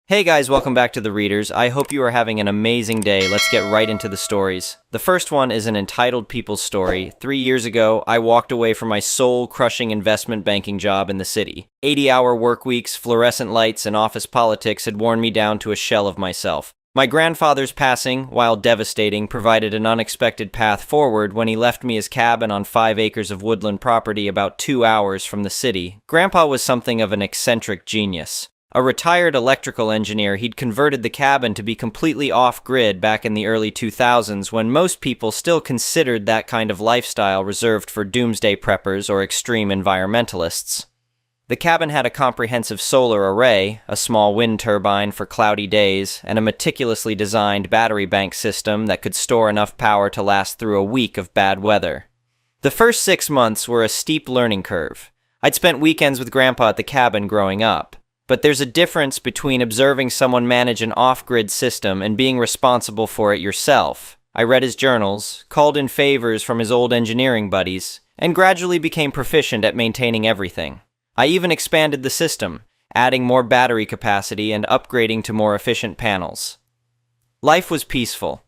Hey guys, welcome back to The Readers. I hope you are having an amazing day. Let's get right into the stories. The first one is an entitled people's story. 3 years ago, I walked away from my soul-crushing investment banking job in the city. 80-hour work weeks, fluorescent lights, and office politics had worn me down to a shell of myself. My grandfather's passing, while devastating, provided an unexpected path forward when he left me his cabin on 5 acres of woodland property about 2 hours from the city. Grandpa was something of an eccentric genius. A retired electrical engineer, he'd converted the cabin to be completely off-grid back in the early 2000s when most people still considered that kind of lifestyle reserved for doomsday preppers or extreme environmentalists. The cabin had a comprehensive solar array, a small wind turbine for cloudy days, and a meticulously designed battery bank system that could store enough power to last through a week of bad weather. The first 6 months were a steep learning curve. I'd spent weekends with Grandpa at the cabin growing up. But there's a difference between observing someone manage an off-grid system and being responsible for it yourself. I read his journals, called in favors from his old engineering buddies, and gradually became proficient at maintaining everything. I even expanded the system, adding more battery capacity and upgrading to more efficient panels. Life was peaceful.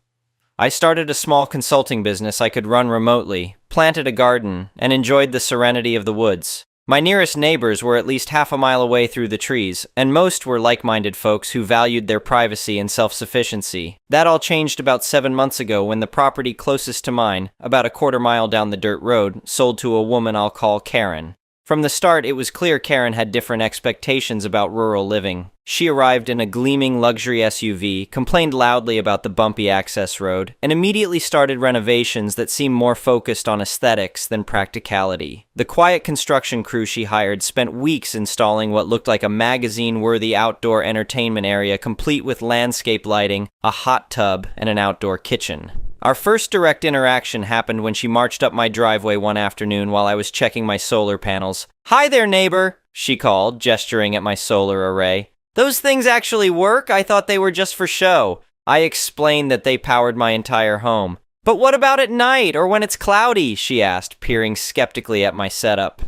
I started a small consulting business I could run remotely, planted a garden, and enjoyed the serenity of the woods. My nearest neighbors were at least half a mile away through the trees, and most were like-minded folks who valued their privacy and self-sufficiency. That all changed about 7 months ago when the property closest to mine, about a quarter mile down the dirt road, sold to a woman I'll call Karen. From the start, it was clear Karen had different expectations about rural living. She arrived in a gleaming luxury SUV, complained loudly about the bumpy access road, and immediately started renovations that seemed more focused on aesthetics than practicality. The quiet construction crew she hired spent weeks installing what looked like a magazine-worthy outdoor entertainment area complete with landscape lighting, a hot tub, and an outdoor kitchen. Our first direct interaction happened when she marched up my driveway one afternoon while I was checking my solar panels. "Hi there, neighbor," she called, gesturing at my solar array. "Those things actually work? I thought they were just for show." I explained that they powered my entire home. "But what about at night, or when it's cloudy?" she asked, peering skeptically at my setup.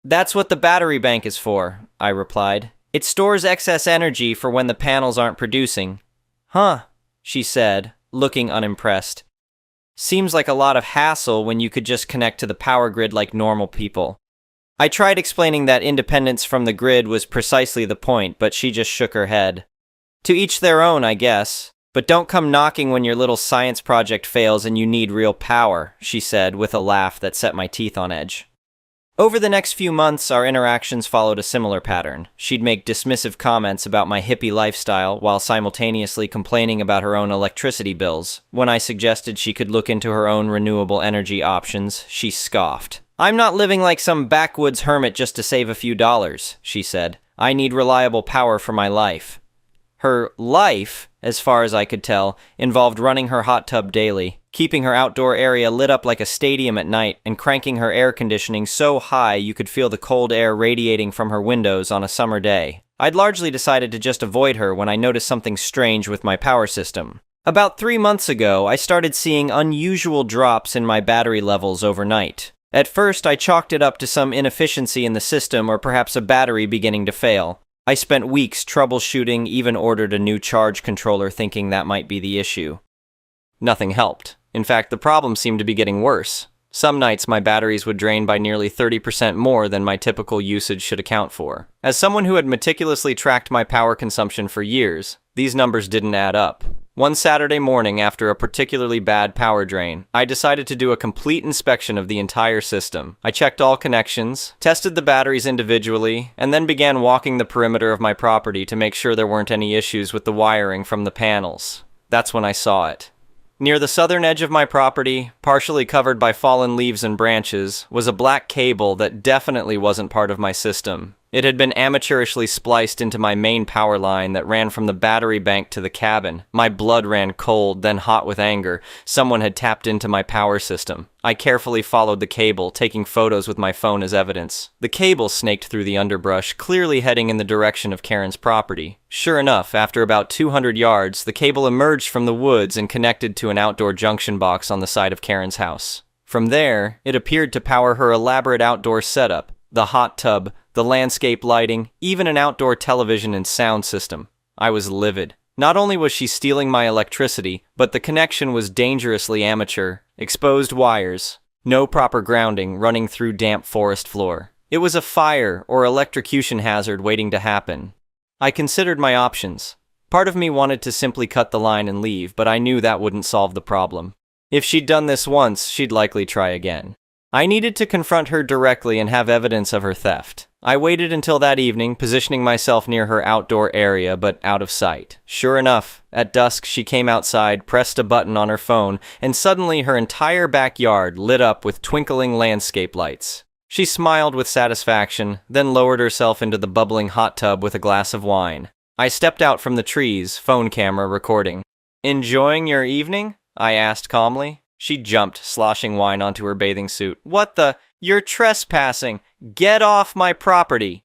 "That's what the battery bank is for," I replied. "It stores excess energy for when the panels aren't producing." "Huh," she said, looking unimpressed. "Seems like a lot of hassle when you could just connect to the power grid like normal people." I tried explaining that independence from the grid was precisely the point, but she just shook her head. "To each their own, I guess. But don't come knocking when your little science project fails and you need real power," she said with a laugh that set my teeth on edge. Over the next few months, our interactions followed a similar pattern. She'd make dismissive comments about my hippie lifestyle while simultaneously complaining about her own electricity bills. When I suggested she could look into her own renewable energy options, she scoffed. "I'm not living like some backwoods hermit just to save a few dollars," she said. "I need reliable power for my life." Her life, as far as I could tell, involved running her hot tub daily, keeping her outdoor area lit up like a stadium at night, and cranking her air conditioning so high you could feel the cold air radiating from her windows on a summer day. I'd largely decided to just avoid her when I noticed something strange with my power system. About 3 months ago, I started seeing unusual drops in my battery levels overnight. At first, I chalked it up to some inefficiency in the system or perhaps a battery beginning to fail. I spent weeks troubleshooting, even ordered a new charge controller thinking that might be the issue. Nothing helped. In fact, the problem seemed to be getting worse. Some nights my batteries would drain by nearly 30% more than my typical usage should account for. As someone who had meticulously tracked my power consumption for years, these numbers didn't add up. One Saturday morning, after a particularly bad power drain, I decided to do a complete inspection of the entire system. I checked all connections, tested the batteries individually, and then began walking the perimeter of my property to make sure there weren't any issues with the wiring from the panels. That's when I saw it. Near the southern edge of my property, partially covered by fallen leaves and branches, was a black cable that definitely wasn't part of my system. It had been amateurishly spliced into my main power line that ran from the battery bank to the cabin. My blood ran cold, then hot with anger. Someone had tapped into my power system. I carefully followed the cable, taking photos with my phone as evidence. The cable snaked through the underbrush, clearly heading in the direction of Karen's property. Sure enough, after about 200 yards, the cable emerged from the woods and connected to an outdoor junction box on the side of Karen's house. From there, it appeared to power her elaborate outdoor setup, the hot tub, the landscape lighting, even an outdoor television and sound system. I was livid. Not only was she stealing my electricity, but the connection was dangerously amateur. Exposed wires, no proper grounding running through damp forest floor. It was a fire or electrocution hazard waiting to happen. I considered my options. Part of me wanted to simply cut the line and leave, but I knew that wouldn't solve the problem. If she'd done this once, she'd likely try again. I needed to confront her directly and have evidence of her theft. I waited until that evening, positioning myself near her outdoor area, but out of sight. Sure enough, at dusk she came outside, pressed a button on her phone, and suddenly her entire backyard lit up with twinkling landscape lights. She smiled with satisfaction, then lowered herself into the bubbling hot tub with a glass of wine. I stepped out from the trees, phone camera recording. "Enjoying your evening?" I asked calmly. She jumped, sloshing wine onto her bathing suit. "What the? You're trespassing! Get off my property!"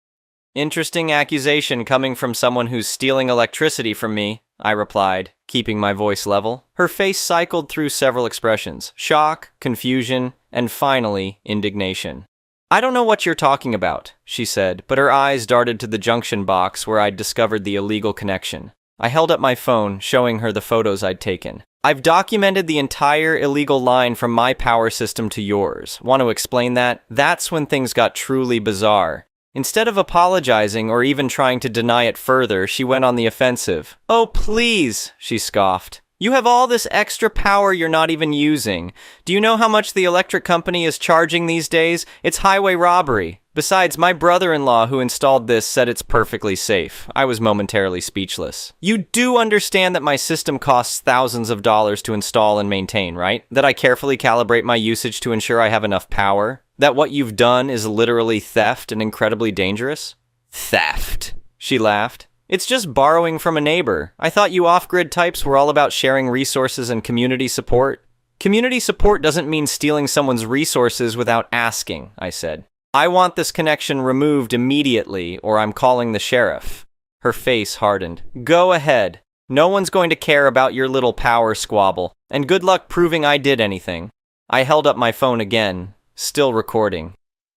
"Interesting accusation coming from someone who's stealing electricity from me," I replied, keeping my voice level. Her face cycled through several expressions: shock, confusion, and finally, indignation. "I don't know what you're talking about," she said, but her eyes darted to the junction box where I'd discovered the illegal connection. I held up my phone, showing her the photos I'd taken. "I've documented the entire illegal line from my power system to yours. Want to explain that?" That's when things got truly bizarre. Instead of apologizing or even trying to deny it further, she went on the offensive. "Oh, please," she scoffed. "You have all this extra power you're not even using. Do you know how much the electric company is charging these days? It's highway robbery. Besides, my brother-in-law who installed this said it's perfectly safe." I was momentarily speechless. "You do understand that my system costs thousands of dollars to install and maintain, right? That I carefully calibrate my usage to ensure I have enough power? That what you've done is literally theft and incredibly dangerous?" "Theft," she laughed. "It's just borrowing from a neighbor. I thought you off-grid types were all about sharing resources and community support." "Community support doesn't mean stealing someone's resources without asking," I said. "I want this connection removed immediately, or I'm calling the sheriff." Her face hardened. "Go ahead. No one's going to care about your little power squabble, and good luck proving I did anything." I held up my phone again, still recording.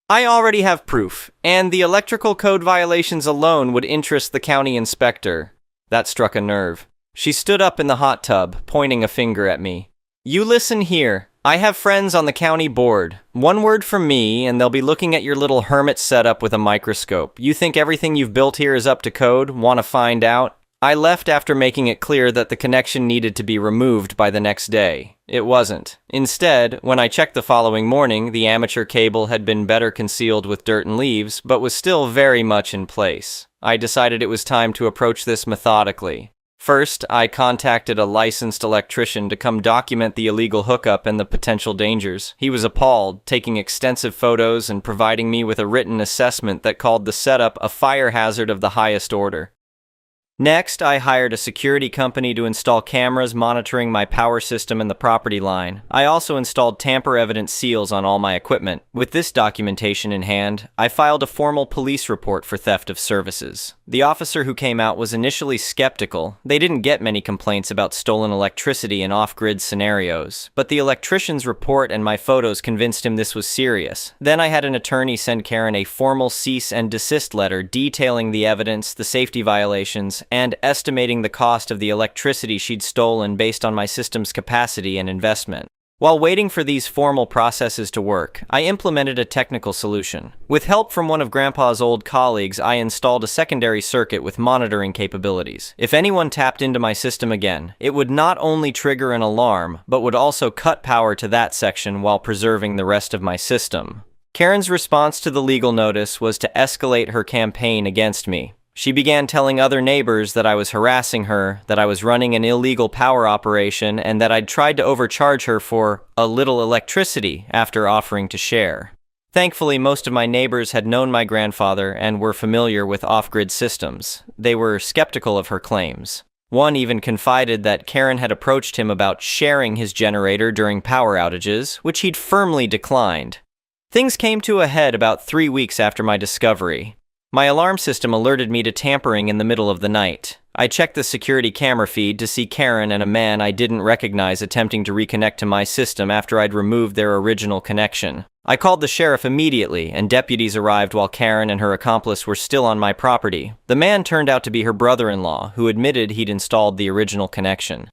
"I already have proof, and the electrical code violations alone would interest the county inspector." That struck a nerve. She stood up in the hot tub, pointing a finger at me. "You listen here. I have friends on the county board. One word from me, and they'll be looking at your little hermit setup with a microscope. You think everything you've built here is up to code? Want to find out?" I left after making it clear that the connection needed to be removed by the next day. It wasn't. Instead, when I checked the following morning, the amateur cable had been better concealed with dirt and leaves, but was still very much in place. I decided it was time to approach this methodically. First, I contacted a licensed electrician to come document the illegal hookup and the potential dangers. He was appalled, taking extensive photos and providing me with a written assessment that called the setup a fire hazard of the highest order. Next, I hired a security company to install cameras monitoring my power system and the property line. I also installed tamper-evident seals on all my equipment. With this documentation in hand, I filed a formal police report for theft of services. The officer who came out was initially skeptical. They didn't get many complaints about stolen electricity in off-grid scenarios, but the electrician's report and my photos convinced him this was serious. Then I had an attorney send Karen a formal cease and desist letter detailing the evidence, the safety violations, and estimating the cost of the electricity she'd stolen based on my system's capacity and investment. While waiting for these formal processes to work, I implemented a technical solution. With help from one of Grandpa's old colleagues, I installed a secondary circuit with monitoring capabilities. If anyone tapped into my system again, it would not only trigger an alarm, but would also cut power to that section while preserving the rest of my system. Karen's response to the legal notice was to escalate her campaign against me. She began telling other neighbors that I was harassing her, that I was running an illegal power operation, and that I'd tried to overcharge her for a little electricity after offering to share. Thankfully, most of my neighbors had known my grandfather and were familiar with off-grid systems. They were skeptical of her claims. One even confided that Karen had approached him about sharing his generator during power outages, which he'd firmly declined. Things came to a head about 3 weeks after my discovery. My alarm system alerted me to tampering in the middle of the night. I checked the security camera feed to see Karen and a man I didn't recognize attempting to reconnect to my system after I'd removed their original connection. I called the sheriff immediately, and deputies arrived while Karen and her accomplice were still on my property. The man turned out to be her brother-in-law, who admitted he'd installed the original connection.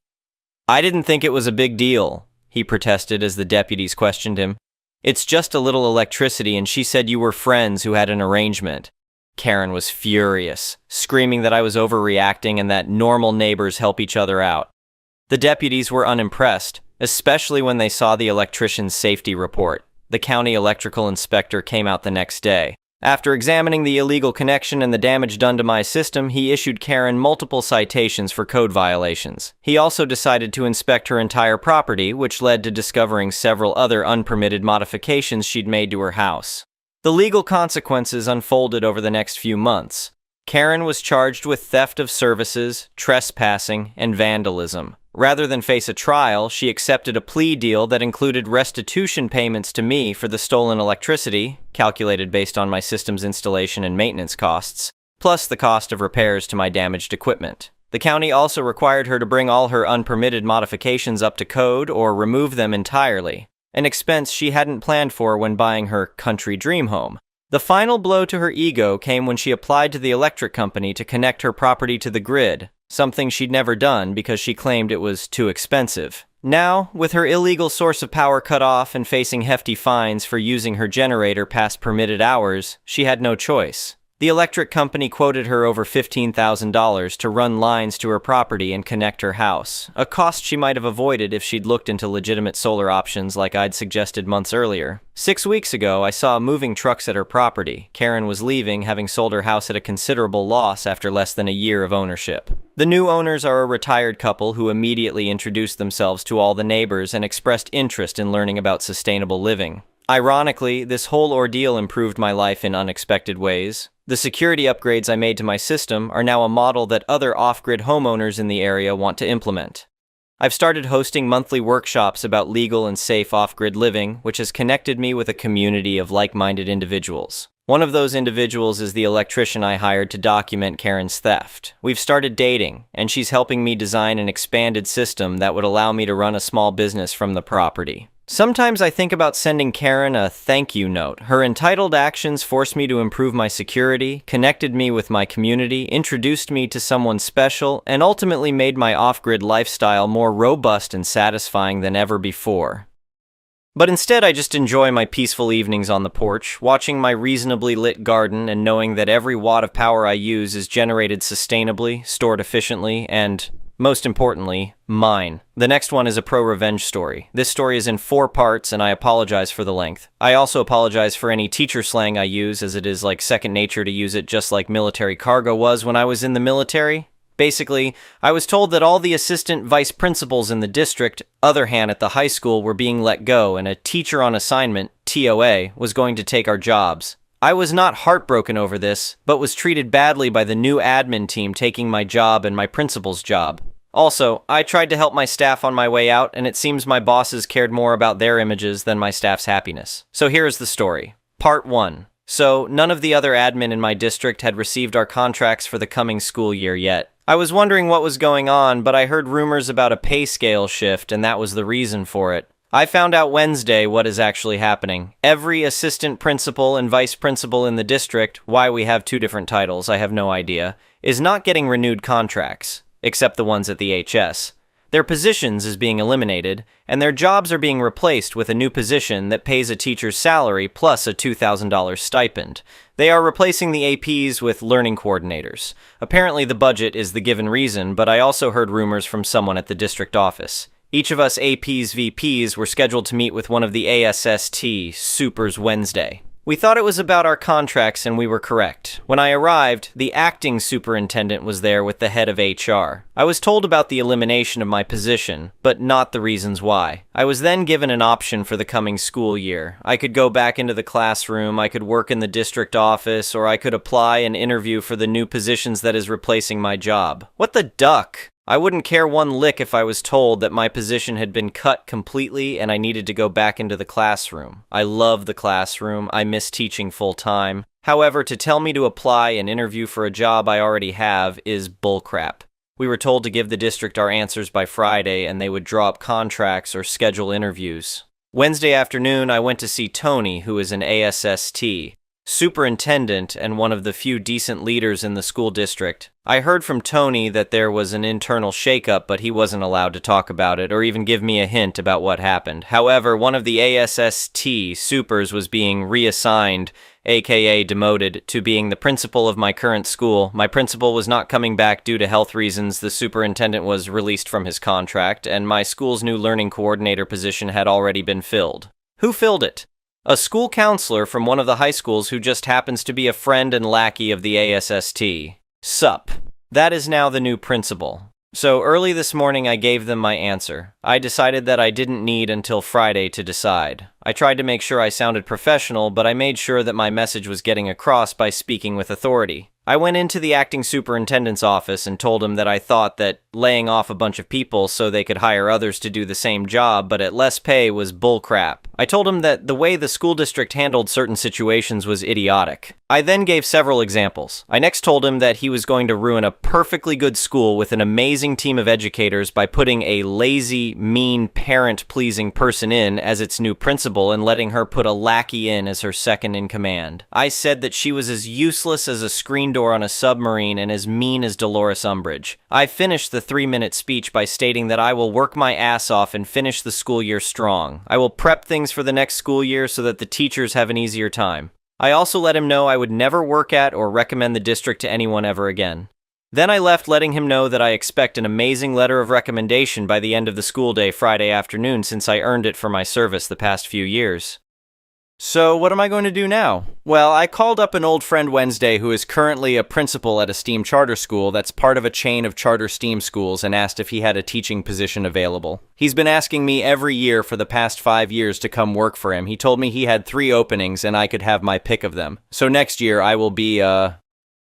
"I didn't think it was a big deal," he protested as the deputies questioned him. "It's just a little electricity, and she said you were friends who had an arrangement." Karen was furious, screaming that I was overreacting and that normal neighbors help each other out. The deputies were unimpressed, especially when they saw the electrician's safety report. The county electrical inspector came out the next day. After examining the illegal connection and the damage done to my system, he issued Karen multiple citations for code violations. He also decided to inspect her entire property, which led to discovering several other unpermitted modifications she'd made to her house. The legal consequences unfolded over the next few months. Karen was charged with theft of services, trespassing, and vandalism. Rather than face a trial, she accepted a plea deal that included restitution payments to me for the stolen electricity, calculated based on my system's installation and maintenance costs, plus the cost of repairs to my damaged equipment. The county also required her to bring all her unpermitted modifications up to code or remove them entirely, an expense she hadn't planned for when buying her country dream home. The final blow to her ego came when she applied to the electric company to connect her property to the grid, something she'd never done because she claimed it was too expensive. Now, with her illegal source of power cut off and facing hefty fines for using her generator past permitted hours, she had no choice. The electric company quoted her over $15,000 to run lines to her property and connect her house, a cost she might have avoided if she'd looked into legitimate solar options like I'd suggested months earlier. 6 weeks ago, I saw moving trucks at her property. Karen was leaving, having sold her house at a considerable loss after less than a year of ownership. The new owners are a retired couple who immediately introduced themselves to all the neighbors and expressed interest in learning about sustainable living. Ironically, this whole ordeal improved my life in unexpected ways. The security upgrades I made to my system are now a model that other off-grid homeowners in the area want to implement. I've started hosting monthly workshops about legal and safe off-grid living, which has connected me with a community of like-minded individuals. One of those individuals is the electrician I hired to document Karen's theft. We've started dating, and she's helping me design an expanded system that would allow me to run a small business from the property. Sometimes I think about sending Karen a thank you note. Her entitled actions forced me to improve my security, connected me with my community, introduced me to someone special, and ultimately made my off-grid lifestyle more robust and satisfying than ever before. But instead, I just enjoy my peaceful evenings on the porch, watching my reasonably lit garden and knowing that every watt of power I use is generated sustainably, stored efficiently, and, most importantly, mine. The next one is a pro-revenge story. This story is in 4 parts, and I apologize for the length. I also apologize for any teacher slang I use, as it is like second nature to use it just like military cargo was when I was in the military. Basically, I was told that all the assistant vice principals in the district, other hand at the high school, were being let go, and a teacher on assignment, TOA, was going to take our jobs. I was not heartbroken over this, but was treated badly by the new admin team taking my job and my principal's job. Also, I tried to help my staff on my way out, and it seems my bosses cared more about their images than my staff's happiness. So here is the story. Part 1. So, none of the other admin in my district had received our contracts for the coming school year yet. I was wondering what was going on, but I heard rumors about a pay scale shift, and that was the reason for it. I found out Wednesday what is actually happening. Every assistant principal and vice principal in the district, why we have 2 different titles, I have no idea, is not getting renewed contracts, except the ones at the HS. Their positions is being eliminated, and their jobs are being replaced with a new position that pays a teacher's salary plus a $2,000 stipend. They are replacing the APs with learning coordinators. Apparently the budget is the given reason, but I also heard rumors from someone at the district office. Each of us APs VPs were scheduled to meet with one of the ASST Supers Wednesday. We thought it was about our contracts, and we were correct. When I arrived, the acting superintendent was there with the head of HR. I was told about the elimination of my position, but not the reasons why. I was then given an option for the coming school year. I could go back into the classroom, I could work in the district office, or I could apply and interview for the new positions that is replacing my job. What the duck? I wouldn't care one lick if I was told that my position had been cut completely and I needed to go back into the classroom. I love the classroom. I miss teaching full-time. However, to tell me to apply and interview for a job I already have is bullcrap. We were told to give the district our answers by Friday and they would draw up contracts or schedule interviews. Wednesday afternoon, I went to see Tony, who is an ASST, superintendent and one of the few decent leaders in the school district. I heard from Tony that there was an internal shakeup, but he wasn't allowed to talk about it or even give me a hint about what happened. However, one of the ASST supers was being reassigned, aka demoted, to being the principal of my current school. My principal was not coming back due to health reasons. The superintendent was released from his contract, and my school's new learning coordinator position had already been filled. Who filled it? A school counselor from one of the high schools who just happens to be a friend and lackey of the ASST. Sup. That is now the new principal. So early this morning I gave them my answer. I decided that I didn't need until Friday to decide. I tried to make sure I sounded professional, but I made sure that my message was getting across by speaking with authority. I went into the acting superintendent's office and told him that I thought that laying off a bunch of people so they could hire others to do the same job but at less pay was bullcrap. I told him that the way the school district handled certain situations was idiotic. I then gave several examples. I next told him that he was going to ruin a perfectly good school with an amazing team of educators by putting a lazy, mean, parent-pleasing person in as its new principal and letting her put a lackey in as her second in command. I said that she was as useless as a screen door on a submarine and as mean as Dolores Umbridge. I finished the 3-minute speech by stating that I will work my ass off and finish the school year strong. I will prep things for the next school year so that the teachers have an easier time. I also let him know I would never work at or recommend the district to anyone ever again. Then I left letting him know that I expect an amazing letter of recommendation by the end of the school day Friday afternoon since I earned it for my service the past few years. So what am I going to do now? Well, I called up an old friend Wednesday who is currently a principal at a STEAM charter school that's part of a chain of charter STEAM schools and asked if he had a teaching position available. He's been asking me every year for the past 5 years to come work for him. He told me he had 3 openings and I could have my pick of them. So next year I will be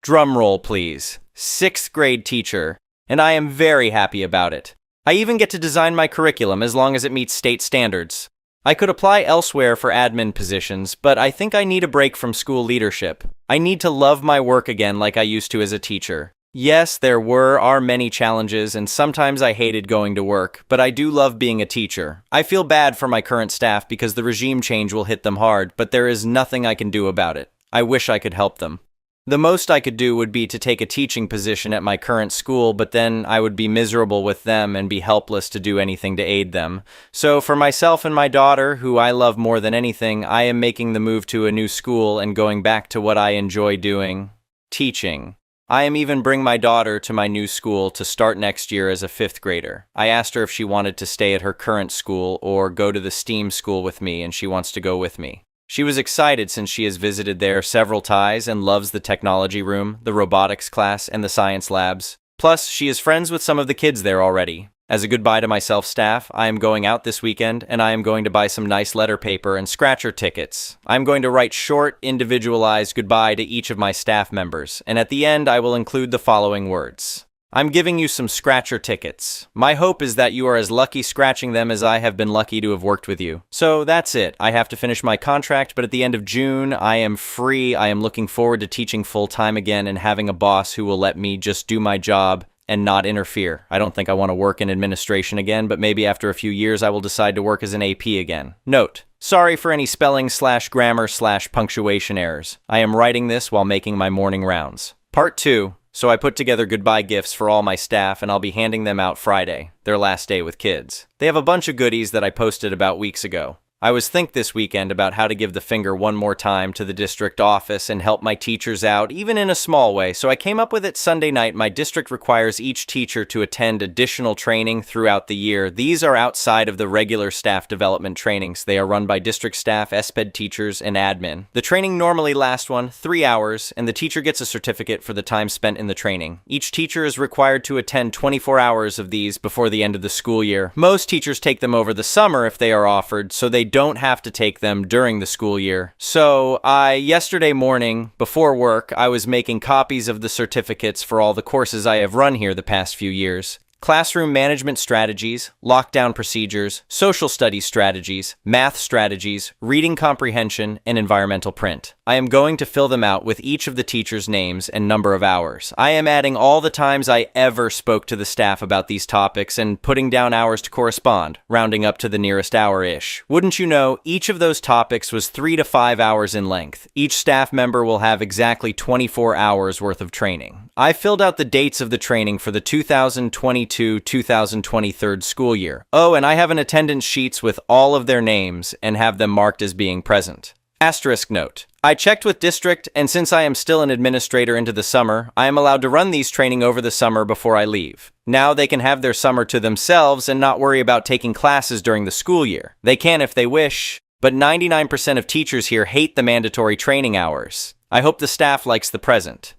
drum roll please, 6th grade teacher, and I am very happy about it. I even get to design my curriculum as long as it meets state standards. I could apply elsewhere for admin positions, but I think I need a break from school leadership. I need to love my work again like I used to as a teacher. Yes, there are many challenges, and sometimes I hated going to work, but I do love being a teacher. I feel bad for my current staff because the regime change will hit them hard, but there is nothing I can do about it. I wish I could help them. The most I could do would be to take a teaching position at my current school, but then I would be miserable with them and be helpless to do anything to aid them. So for myself and my daughter, who I love more than anything, I am making the move to a new school and going back to what I enjoy doing, teaching. I am even bring my daughter to my new school to start next year as a 5th grader. I asked her if she wanted to stay at her current school or go to the STEAM school with me, and she wants to go with me. She was excited since she has visited there several times and loves the technology room, the robotics class, and the science labs. Plus, she is friends with some of the kids there already. As a goodbye to my self-staff, I am going out this weekend, and I am going to buy some nice letter paper and scratcher tickets. I am going to write short, individualized goodbye to each of my staff members, and at the end I will include the following words. I'm giving you some scratcher tickets. My hope is that you are as lucky scratching them as I have been lucky to have worked with you. So that's it. I have to finish my contract, but at the end of June, I am free. I am looking forward to teaching full-time again and having a boss who will let me just do my job and not interfere. I don't think I want to work in administration again, but maybe after a few years I will decide to work as an AP again. Note: sorry for any spelling/grammar/punctuation errors. I am writing this while making my morning rounds. Part 2. So I put together goodbye gifts for all my staff and I'll be handing them out Friday, their last day with kids. They have a bunch of goodies that I posted about weeks ago. I was thinking this weekend about how to give the finger one more time to the district office and help my teachers out, even in a small way, so I came up with it Sunday night. My district requires each teacher to attend additional training throughout the year. These are outside of the regular staff development trainings. They are run by district staff, SPED teachers, and admin. The training normally lasts 3 hours, and the teacher gets a certificate for the time spent in the training. Each teacher is required to attend 24 hours of these before the end of the school year. Most teachers take them over the summer if they are offered, so they don't have to take them during the school year. So yesterday morning, before work, I was making copies of the certificates for all the courses I have run here the past few years. classroom management strategies, lockdown procedures, social studies strategies, math strategies, reading comprehension, and environmental print. I am going to fill them out with each of the teachers' names and number of hours. I am adding all the times I ever spoke to the staff about these topics and putting down hours to correspond, rounding up to the nearest hour-ish. Wouldn't you know, each of those topics was 3 to 5 hours in length. Each staff member will have exactly 24 hours worth of training. I filled out the dates of the training for the 2022-2023 school year. Oh, and I have an attendance sheets with all of their names and have them marked as being present. Asterisk note. I checked with district, and since I am still an administrator into the summer, I am allowed to run these training over the summer before I leave. Now they can have their summer to themselves and not worry about taking classes during the school year. They can if they wish, but 99% of teachers here hate the mandatory training hours. I hope the staff likes the present.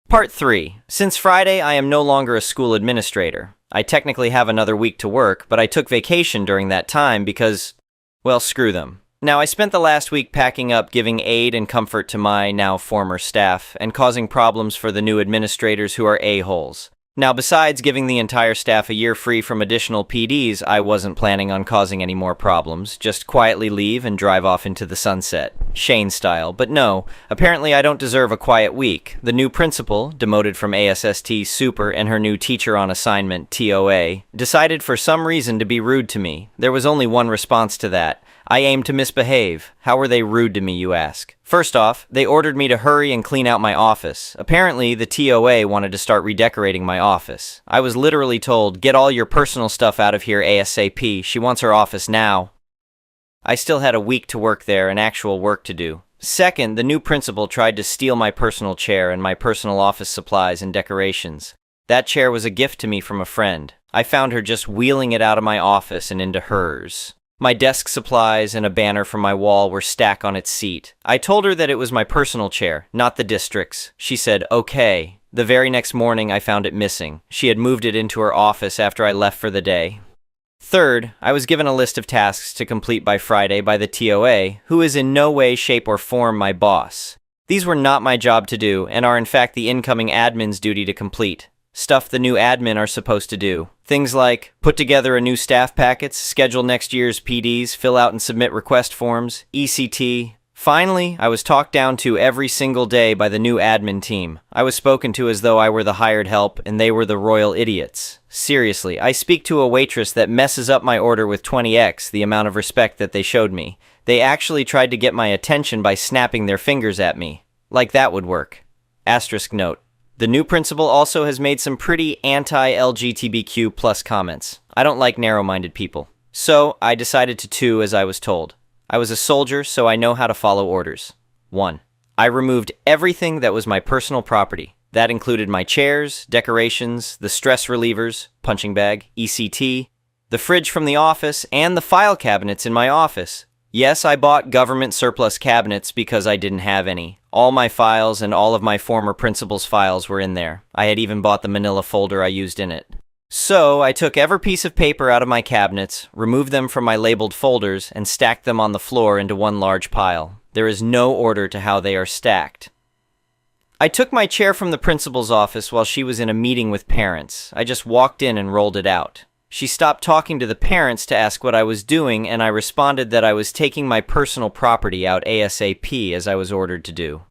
Part 3. Since Friday, I am no longer a school administrator. I technically have another week to work, but I took vacation during that time because, well, screw them. Now, I spent the last week packing up, giving aid and comfort to my now former staff, and causing problems for the new administrators who are a-holes. Now, besides giving the entire staff a year free from additional PDs, I wasn't planning on causing any more problems. Just quietly leave and drive off into the sunset. Shane style. But no, apparently I don't deserve a quiet week. The new principal, demoted from ASST Super, and her new teacher on assignment, TOA, decided for some reason to be rude to me. There was only one response to that. I aim to misbehave. How were they rude to me, you ask? First off, they ordered me to hurry and clean out my office. Apparently, the TOA wanted to start redecorating my office. I was literally told, get all your personal stuff out of here ASAP. She wants her office now. I still had a week to work there and actual work to do. Second, the new principal tried to steal my personal chair and my personal office supplies and decorations. That chair was a gift to me from a friend. I found her just wheeling it out of my office and into hers. My desk supplies and a banner from my wall were stacked on its seat. I told her that it was my personal chair, not the district's. She said, okay. The very next morning, I found it missing. She had moved it into her office after I left for the day. Third, I was given a list of tasks to complete by Friday by the TOA, who is in no way, shape, or form my boss. These were not my job to do, and are in fact the incoming admin's duty to complete. Stuff the new admin are supposed to do. Things like put together a new staff packets, schedule next year's PDs, fill out and submit request forms, ECT. Finally, I was talked down to every single day by the new admin team. I was spoken to as though I were the hired help and they were the royal idiots. Seriously, I speak to a waitress that messes up my order with 20x the amount of respect that they showed me. They actually tried to get my attention by snapping their fingers at me. Like that would work. Asterisk note. The new principal also has made some pretty anti-LGBTQ plus comments. I don't like narrow-minded people. So, I decided to do as I was told. I was a soldier, so I know how to follow orders. 1. I removed everything that was my personal property. That included my chairs, decorations, the stress relievers, punching bag, ECT, the fridge from the office, and the file cabinets in my office. Yes, I bought government surplus cabinets because I didn't have any. All my files and all of my former principal's files were in there. I had even bought the manila folder I used in it. So, I took every piece of paper out of my cabinets, removed them from my labeled folders, and stacked them on the floor into one large pile. There is no order to how they are stacked. I took my chair from the principal's office while she was in a meeting with parents. I just walked in and rolled it out. She stopped talking to the parents to ask what I was doing, and I responded that I was taking my personal property out ASAP as I was ordered to do.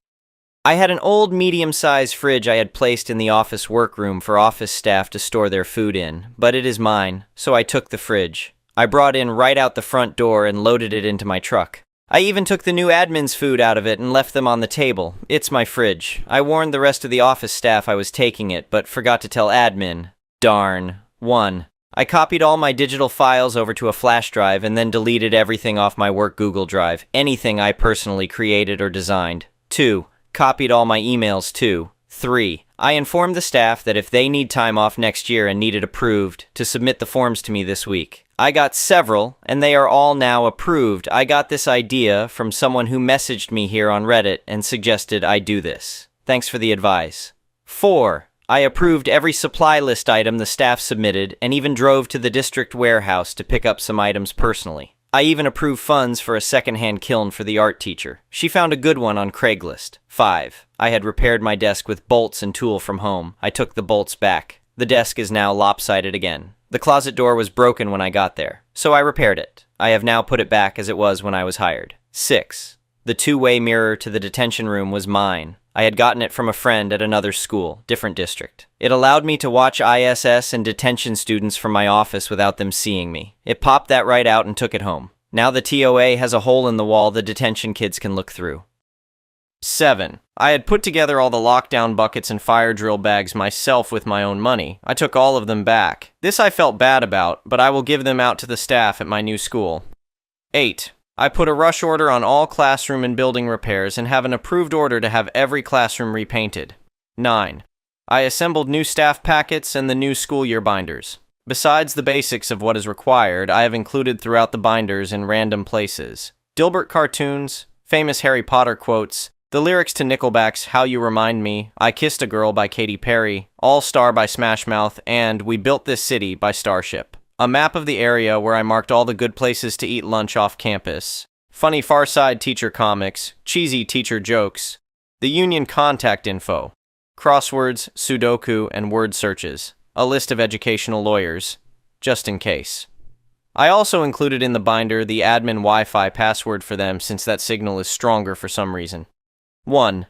I had an old medium-sized fridge I had placed in the office workroom for office staff to store their food in, but it is mine, so I took the fridge. I brought it right out the front door and loaded it into my truck. I even took the new admin's food out of it and left them on the table. It's my fridge. I warned the rest of the office staff I was taking it, but forgot to tell admin. Darn. 1. I copied all my digital files over to a flash drive and then deleted everything off my work Google Drive, anything I personally created or designed. 2. Copied all my emails too. 3. I informed the staff that if they need time off next year and need it approved, to submit the forms to me this week. I got several, and they are all now approved. I got this idea from someone who messaged me here on Reddit and suggested I do this. Thanks for the advice. 4. I approved every supply list item the staff submitted and even drove to the district warehouse to pick up some items personally. I even approved funds for a second-hand kiln for the art teacher. She found a good one on Craigslist. 5. I had repaired my desk with bolts and tool from home. I took the bolts back. The desk is now lopsided again. The closet door was broken when I got there, so I repaired it. I have now put it back as it was when I was hired. 6. The two-way mirror to the detention room was mine. I had gotten it from a friend at another school, different district. It allowed me to watch ISS and detention students from my office without them seeing me. It popped that right out and took it home. Now the TOA has a hole in the wall the detention kids can look through. 7. I had put together all the lockdown buckets and fire drill bags myself with my own money. I took all of them back. This I felt bad about, but I will give them out to the staff at my new school. 8. I put a rush order on all classroom and building repairs and have an approved order to have every classroom repainted. 9. I assembled new staff packets and the new school year binders. Besides the basics of what is required, I have included throughout the binders in random places Dilbert cartoons, famous Harry Potter quotes, the lyrics to Nickelback's How You Remind Me, I Kissed a Girl by Katy Perry, All Star by Smash Mouth, and We Built This City by Starship. A map of the area where I marked all the good places to eat lunch off campus. Funny Far Side teacher comics, cheesy teacher jokes. The union contact info. Crosswords, Sudoku, and word searches. A list of educational lawyers, just in case. I also included in the binder the admin Wi-Fi password for them since that signal is stronger for some reason. 1.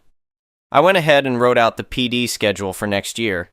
I went ahead and wrote out the PD schedule for next year.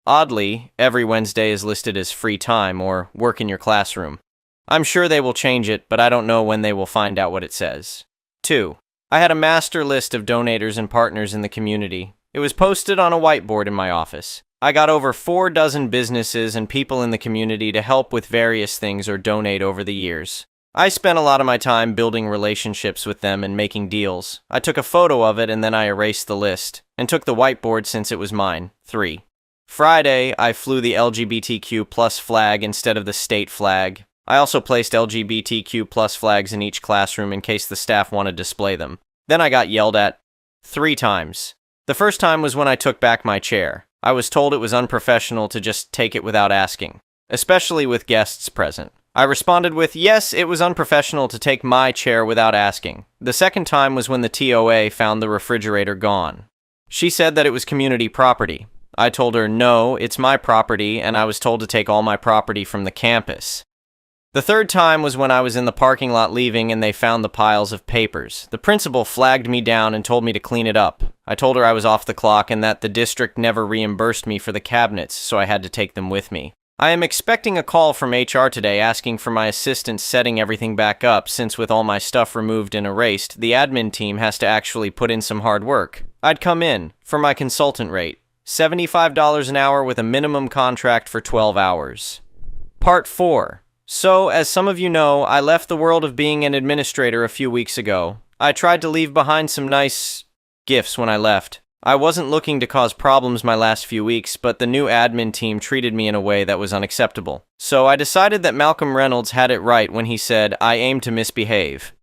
Oddly, every Wednesday is listed as free time or work in your classroom. I'm sure they will change it, but I don't know when they will find out what it says. 2. I had a master list of donators and partners in the community. It was posted on a whiteboard in my office. I got over 4 dozen businesses and people in the community to help with various things or donate over the years. I spent a lot of my time building relationships with them and making deals. I took a photo of it and then I erased the list, and took the whiteboard since it was mine. 3. Friday, I flew the LGBTQ+ flag instead of the state flag. I also placed LGBTQ+ flags in each classroom in case the staff wanted to display them. Then I got yelled at 3 times. The first time was when I took back my chair. I was told it was unprofessional to just take it without asking, especially with guests present. I responded with, yes, it was unprofessional to take my chair without asking. The second time was when the TOA found the refrigerator gone. She said that it was community property. I told her, no, it's my property, and I was told to take all my property from the campus. The third time was when I was in the parking lot leaving and they found the piles of papers. The principal flagged me down and told me to clean it up. I told her I was off the clock and that the district never reimbursed me for the cabinets, so I had to take them with me. I am expecting a call from HR today asking for my assistance setting everything back up since with all my stuff removed and erased, the admin team has to actually put in some hard work. I'd come in, for my consultant rate, $75 an hour with a minimum contract for 12 hours. Part 4. So, as some of you know, I left the world of being an administrator a few weeks ago. I tried to leave behind some nice gifts when I left. I wasn't looking to cause problems my last few weeks, but the new admin team treated me in a way that was unacceptable. So I decided that Malcolm Reynolds had it right when he said, I aim to misbehave.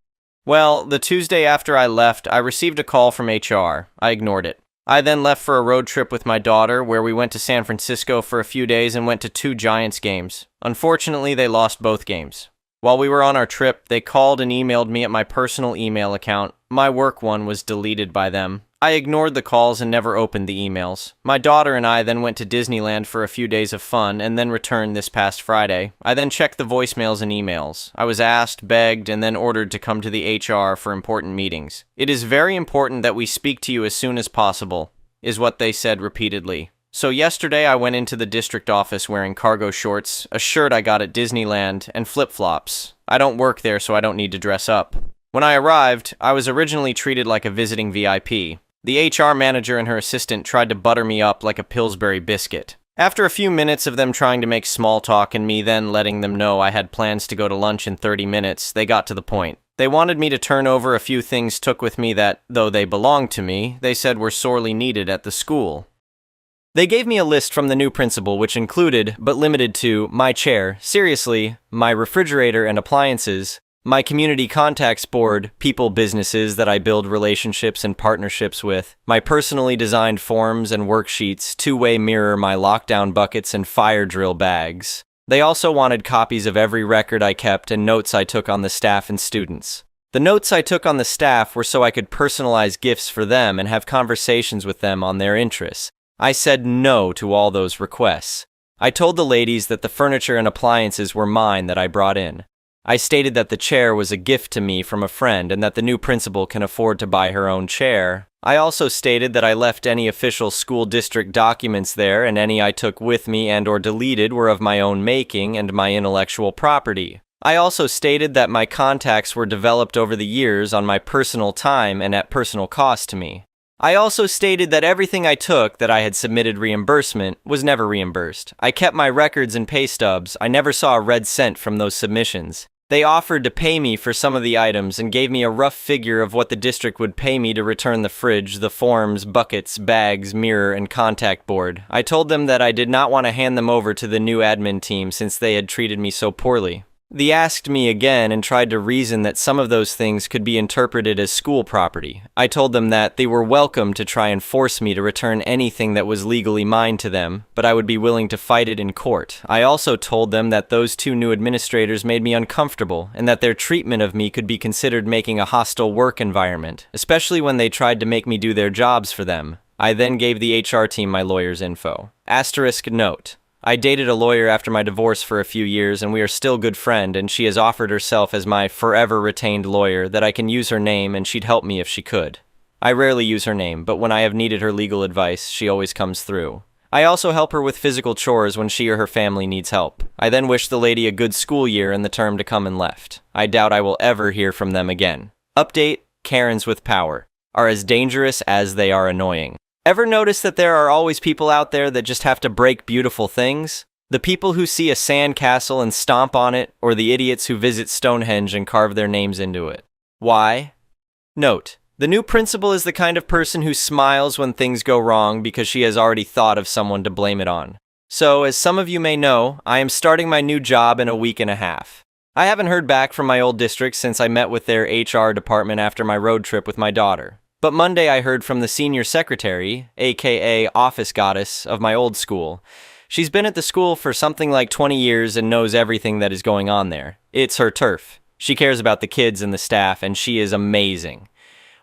Well, the Tuesday after I left, I received a call from HR. I ignored it. I then left for a road trip with my daughter, where we went to San Francisco for a few days and went to 2 Giants games. Unfortunately, they lost both games. While we were on our trip, they called and emailed me at my personal email account. My work one was deleted by them. I ignored the calls and never opened the emails. My daughter and I then went to Disneyland for a few days of fun and then returned this past Friday. I then checked the voicemails and emails. I was asked, begged, and then ordered to come to the HR for important meetings. It is very important that we speak to you as soon as possible, is what they said repeatedly. So yesterday I went into the district office wearing cargo shorts, a shirt I got at Disneyland, and flip-flops. I don't work there, so I don't need to dress up. When I arrived, I was originally treated like a visiting VIP. The HR manager and her assistant tried to butter me up like a Pillsbury biscuit. After a few minutes of them trying to make small talk and me then letting them know I had plans to go to lunch in 30 minutes, they got to the point. They wanted me to turn over a few things took with me that, though they belonged to me, they said were sorely needed at the school. They gave me a list from the new principal which included, but limited to, my chair, seriously, my refrigerator and appliances, my community contacts board, people businesses that I build relationships and partnerships with, my personally designed forms and worksheets, two-way mirror, my lockdown buckets and fire drill bags. They also wanted copies of every record I kept and notes I took on the staff and students. The notes I took on the staff were so I could personalize gifts for them and have conversations with them on their interests. I said no to all those requests. I told the ladies that the furniture and appliances were mine that I brought in. I stated that the chair was a gift to me from a friend and that the new principal can afford to buy her own chair. I also stated that I left any official school district documents there and any I took with me and/or deleted were of my own making and my intellectual property. I also stated that my contacts were developed over the years on my personal time and at personal cost to me. I also stated that everything I took that I had submitted reimbursement was never reimbursed. I kept my records and pay stubs. I never saw a red cent from those submissions. They offered to pay me for some of the items and gave me a rough figure of what the district would pay me to return the fridge, the forms, buckets, bags, mirror, and contact board. I told them that I did not want to hand them over to the new admin team since they had treated me so poorly. They asked me again and tried to reason that some of those things could be interpreted as school property. I told them that they were welcome to try and force me to return anything that was legally mine to them, but I would be willing to fight it in court. I also told them that those two new administrators made me uncomfortable and that their treatment of me could be considered making a hostile work environment, especially when they tried to make me do their jobs for them. I then gave the HR team my lawyer's info. Asterisk note. I dated a lawyer after my divorce for a few years and we are still good friends, and she has offered herself as my forever retained lawyer that I can use her name and she'd help me if she could. I rarely use her name, but when I have needed her legal advice, she always comes through. I also help her with physical chores when she or her family needs help. I then wish the lady a good school year and the term to come and left. I doubt I will ever hear from them again. Update: Karens with power are as dangerous as they are annoying. Ever notice that there are always people out there that just have to break beautiful things? The people who see a sand castle and stomp on it, or the idiots who visit Stonehenge and carve their names into it. Why? Note: the new principal is the kind of person who smiles when things go wrong because she has already thought of someone to blame it on. So, as some of you may know, I am starting my new job in a week and a half. I haven't heard back from my old district since I met with their HR department after my road trip with my daughter. But Monday I heard from the senior secretary, aka office goddess, of my old school. She's been at the school for something like 20 years and knows everything that is going on there. It's her turf. She cares about the kids and the staff, and she is amazing.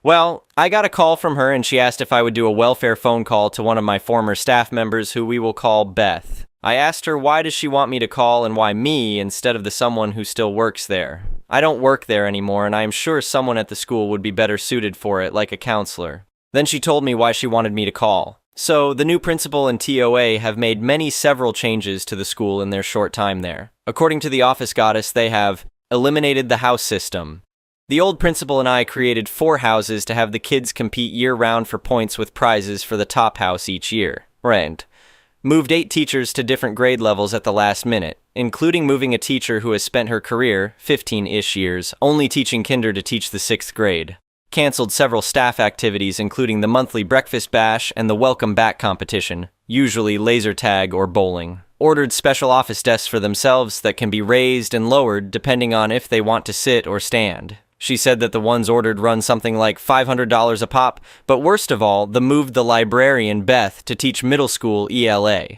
Well, I got a call from her and she asked if I would do a welfare phone call to one of my former staff members who we will call Beth. I asked her why does she want me to call and why me instead of the someone who still works there. I don't work there anymore and I am sure someone at the school would be better suited for it, like a counselor. Then she told me why she wanted me to call. So, the new principal and TOA have made several changes to the school in their short time there. According to the office goddess, they have eliminated the house system. The old principal and I created 4 houses to have the kids compete year-round for points with prizes for the top house each year. Rent. Moved 8 teachers to different grade levels at the last minute, including moving a teacher who has spent her career, 15-ish years, only teaching kinder to teach the 6th grade. Canceled several staff activities including the monthly breakfast bash and the welcome back competition, usually laser tag or bowling. Ordered special office desks for themselves that can be raised and lowered depending on if they want to sit or stand. She said that the ones ordered run something like $500 a pop, but worst of all, moved the librarian, Beth, to teach middle school ELA.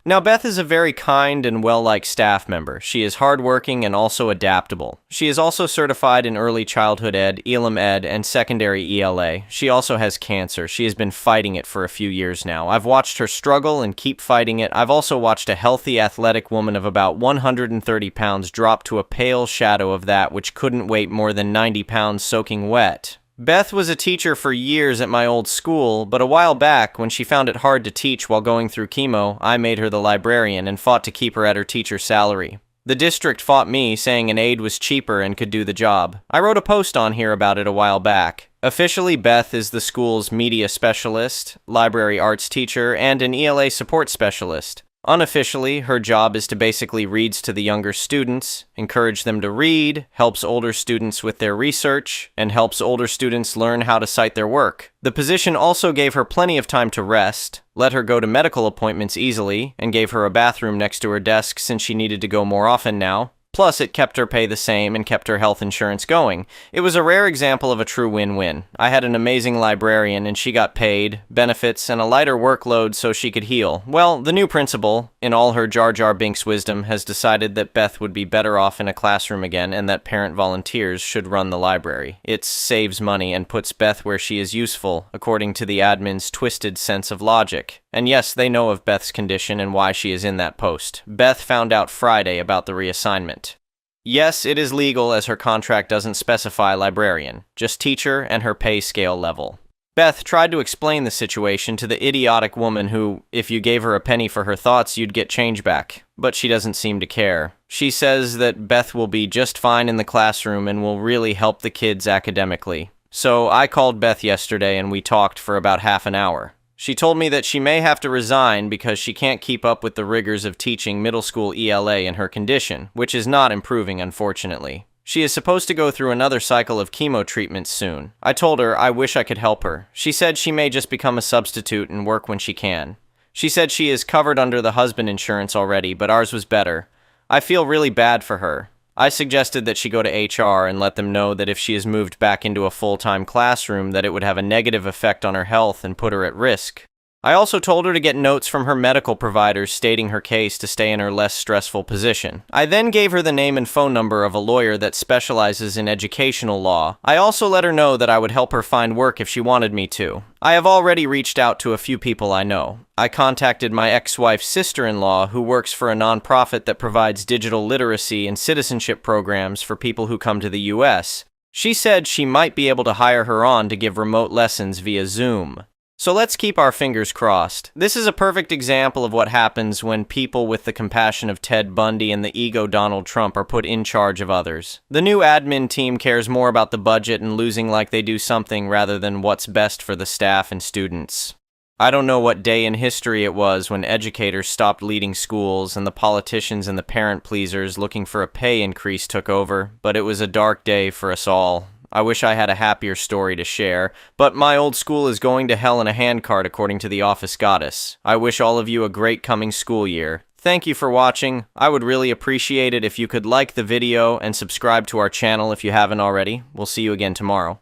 Now, Beth is a very kind and well-liked staff member. She is hardworking and also adaptable. She is also certified in early childhood ed, Elam ed, and secondary ELA. She also has cancer. She has been fighting it for a few years now. I've watched her struggle and keep fighting it. I've also watched a healthy, athletic woman of about 130 pounds drop to a pale shadow of that which couldn't weight more than 90 pounds soaking wet. Beth was a teacher for years at my old school, but a while back, when she found it hard to teach while going through chemo, I made her the librarian and fought to keep her at her teacher salary. The district fought me, saying an aide was cheaper and could do the job. I wrote a post on here about it a while back. Officially, Beth is the school's media specialist, library arts teacher, and an ELA support specialist. Unofficially, her job is to basically reads to the younger students, encourage them to read, helps older students with their research, and helps older students learn how to cite their work. The position also gave her plenty of time to rest, let her go to medical appointments easily, and gave her a bathroom next to her desk since she needed to go more often now. Plus, it kept her pay the same and kept her health insurance going. It was a rare example of a true win-win. I had an amazing librarian, and she got paid, benefits, and a lighter workload so she could heal. Well, the new principal, in all her Jar Jar Binks wisdom, has decided that Beth would be better off in a classroom again and that parent volunteers should run the library. It saves money and puts Beth where she is useful, according to the admin's twisted sense of logic. And yes, they know of Beth's condition and why she is in that post. Beth found out Friday about the reassignment. Yes, it is legal as her contract doesn't specify librarian, just teacher and her pay scale level. Beth tried to explain the situation to the idiotic woman who, if you gave her a penny for her thoughts, you'd get change back. But she doesn't seem to care. She says that Beth will be just fine in the classroom and will really help the kids academically. So I called Beth yesterday and we talked for about half an hour. She told me that she may have to resign because she can't keep up with the rigors of teaching middle school ELA in her condition, which is not improving, unfortunately. She is supposed to go through another cycle of chemo treatments soon. I told her I wish I could help her. She said she may just become a substitute and work when she can. She said she is covered under the husband insurance already, but ours was better. I feel really bad for her. I suggested that she go to HR and let them know that if she is moved back into a full-time classroom that it would have a negative effect on her health and put her at risk. I also told her to get notes from her medical providers stating her case to stay in her less stressful position. I then gave her the name and phone number of a lawyer that specializes in educational law. I also let her know that I would help her find work if she wanted me to. I have already reached out to a few people I know. I contacted my ex-wife's sister-in-law who works for a nonprofit that provides digital literacy and citizenship programs for people who come to the US. She said she might be able to hire her on to give remote lessons via Zoom. So let's keep our fingers crossed. This is a perfect example of what happens when people with the compassion of Ted Bundy and the ego Donald Trump are put in charge of others. The new admin team cares more about the budget and losing like they do something rather than what's best for the staff and students. I don't know what day in history it was when educators stopped leading schools and the politicians and the parent pleasers looking for a pay increase took over, but it was a dark day for us all. I wish I had a happier story to share, but my old school is going to hell in a handcart according to the office goddess. I wish all of you a great coming school year. Thank you for watching. I would really appreciate it if you could like the video and subscribe to our channel if you haven't already. We'll see you again tomorrow.